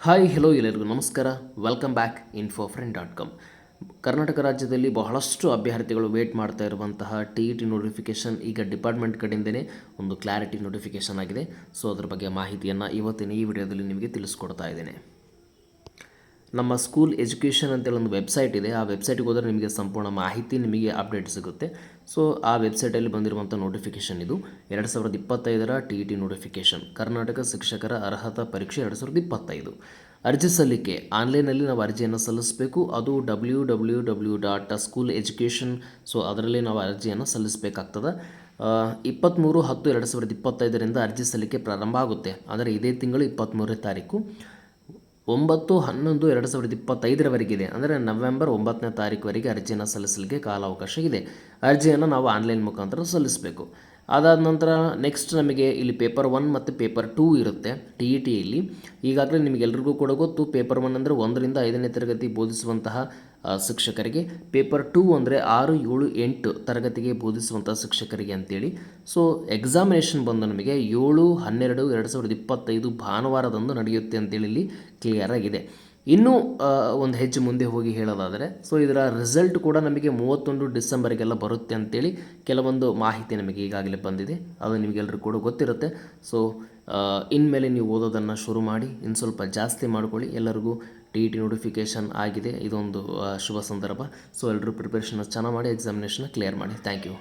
Hi hello ಎಲ್ಲರಿಗೂ ನಮಸ್ಕಾರ. Welcome back infofriend.com. Karnataka ರಾಜ್ಯದಲ್ಲಿ ಬಹಳಷ್ಟು ಅಭ್ಯರ್ಥಿಗಳು ವೇಟ್ ಮಾಡ್ತಾ ಇರುವಂತಹ TET ನೋಟಿಫಿಕೇಷನ್ ಈಗ ಡಿಪಾರ್ಟ್ಮೆಂಟ್ ಕಡೆಯಿಂದನೇ ಒಂದು ಕ್ಲಾರಿಟಿ ನೋಟಿಫಿಕೇಷನ್ ಆಗಿದೆ. ಸೊ ಅದ್ರ ಬಗ್ಗೆ ಮಾಹಿತಿಯನ್ನು ಇವತ್ತಿನ ಈ ವಿಡಿಯೋದಲ್ಲಿ ನಿಮಗೆ ತಿಳಿಸ್ಕೊಡ್ತಾ ಇದ್ದೇನೆ. ನಮ್ಮ ಸ್ಕೂಲ್ ಎಜುಕೇಷನ್ ಅಂತೇಳಿ ಒಂದು ವೆಬ್ಸೈಟ್ ಇದೆ. ಆ ವೆಬ್ಸೈಟ್ಗೆ ಹೋದರೆ ನಿಮಗೆ ಸಂಪೂರ್ಣ ಮಾಹಿತಿ ನಿಮಗೆ ಅಪ್ಡೇಟ್ ಸಿಗುತ್ತೆ. ಸೊ ಆ ವೆಬ್ಸೈಟಲ್ಲಿ ಬಂದಿರುವಂಥ ನೋಟಿಫಿಕೇಷನ್ ಇದು 2025 TET ನೋಟಿಫಿಕೇಷನ್, ಕರ್ನಾಟಕ ಶಿಕ್ಷಕರ ಅರ್ಹತಾ ಪರೀಕ್ಷೆ 2025. ಅರ್ಜಿ ಸಲ್ಲಿಕೆ ಆನ್ಲೈನಲ್ಲಿ ನಾವು ಅರ್ಜಿಯನ್ನು ಸಲ್ಲಿಸಬೇಕು. ಅದು www.schooleducation. ಸೊ ಅದರಲ್ಲಿ ನಾವು ಅರ್ಜಿಯನ್ನು ಸಲ್ಲಿಸಬೇಕಾಗ್ತದೆ. 23/10/2025 ಅರ್ಜಿ ಸಲ್ಲಿಕೆ ಪ್ರಾರಂಭ ಆಗುತ್ತೆ. ಅಂದರೆ ಇದೇ ತಿಂಗಳು 23ನೇ ತಾರೀಕು 9/11/2025 ಅಂದರೆ ನವೆಂಬರ್ 9ನೇ ತಾರೀಕುವರೆಗೆ ಅರ್ಜಿಯನ್ನು ಸಲ್ಲಿಸಲಿಕ್ಕೆ ಕಾಲಾವಕಾಶ ಇದೆ. ಅರ್ಜಿಯನ್ನು ನಾವು ಆನ್ಲೈನ್ ಮುಖಾಂತರ ಸಲ್ಲಿಸಬೇಕು. ಅದಾದ ನಂತರ ನೆಕ್ಸ್ಟ್ ನಮಗೆ ಇಲ್ಲಿ ಪೇಪರ್ 1 ಮತ್ತು ಪೇಪರ್ 2 ಇರುತ್ತೆ TETಯಲ್ಲಿ. ಈಗಾಗಲೇ ನಿಮಗೆಲ್ಲರಿಗೂ ಕೂಡ ಗೊತ್ತು, ಪೇಪರ್ 1 ಅಂದರೆ 1ರಿಂದ 5ನೇ ತರಗತಿ ಬೋಧಿಸುವಂತಹ ಶಿಕ್ಷಕರಿಗೆ, ಪೇಪರ್ 2 ಅಂದರೆ 6, 7, 8 ತರಗತಿಗೆ ಬೋಧಿಸುವಂಥ ಶಿಕ್ಷಕರಿಗೆ ಅಂತೇಳಿ. ಸೊ ಎಕ್ಸಾಮಿನೇಷನ್ ಬಂದು ನಮಗೆ 7/12/2025 ಭಾನುವಾರದಂದು ನಡೆಯುತ್ತೆ ಅಂತೇಳಿ ಇಲ್ಲಿ ಕ್ಲಿಯರ್ ಆಗಿದೆ. ಇನ್ನೂ ಒಂದು ಹೆಜ್ಜೆ ಮುಂದೆ ಹೋಗಿ ಹೇಳೋದಾದರೆ, ಸೊ ಇದರ ರಿಸಲ್ಟ್ ಕೂಡ ನಮಗೆ 31 ಡಿಸೆಂಬರ್ಗೆಲ್ಲ ಬರುತ್ತೆ ಅಂತೇಳಿ ಕೆಲವೊಂದು ಮಾಹಿತಿ ನಮಗೆ ಈಗಾಗಲೇ ಬಂದಿದೆ. ಅದು ನಿಮಗೆಲ್ಲರೂ ಕೂಡ ಗೊತ್ತಿರುತ್ತೆ. ಸೊ ಇನ್ಮೇಲೆ ನೀವು ಓದೋದನ್ನು ಶುರು ಮಾಡಿ, ಇನ್ನು ಸ್ವಲ್ಪ ಜಾಸ್ತಿ ಮಾಡ್ಕೊಳ್ಳಿ. ಎಲ್ಲರಿಗೂ TET ನೋಟಿಫಿಕೇಷನ್ ಆಗಿದೆ. ಇದೊಂದು ಶುಭ ಸಂದರ್ಭ. ಸೊ ಎಲ್ಲರೂ ಪ್ರಿಪ್ರೇಷನ್ ಚೆನ್ನಾಗಿ ಮಾಡಿ ಎಕ್ಸಾಮಿನೇಷನ್ನ ಕ್ಲಿಯರ್ ಮಾಡಿ. Thank you.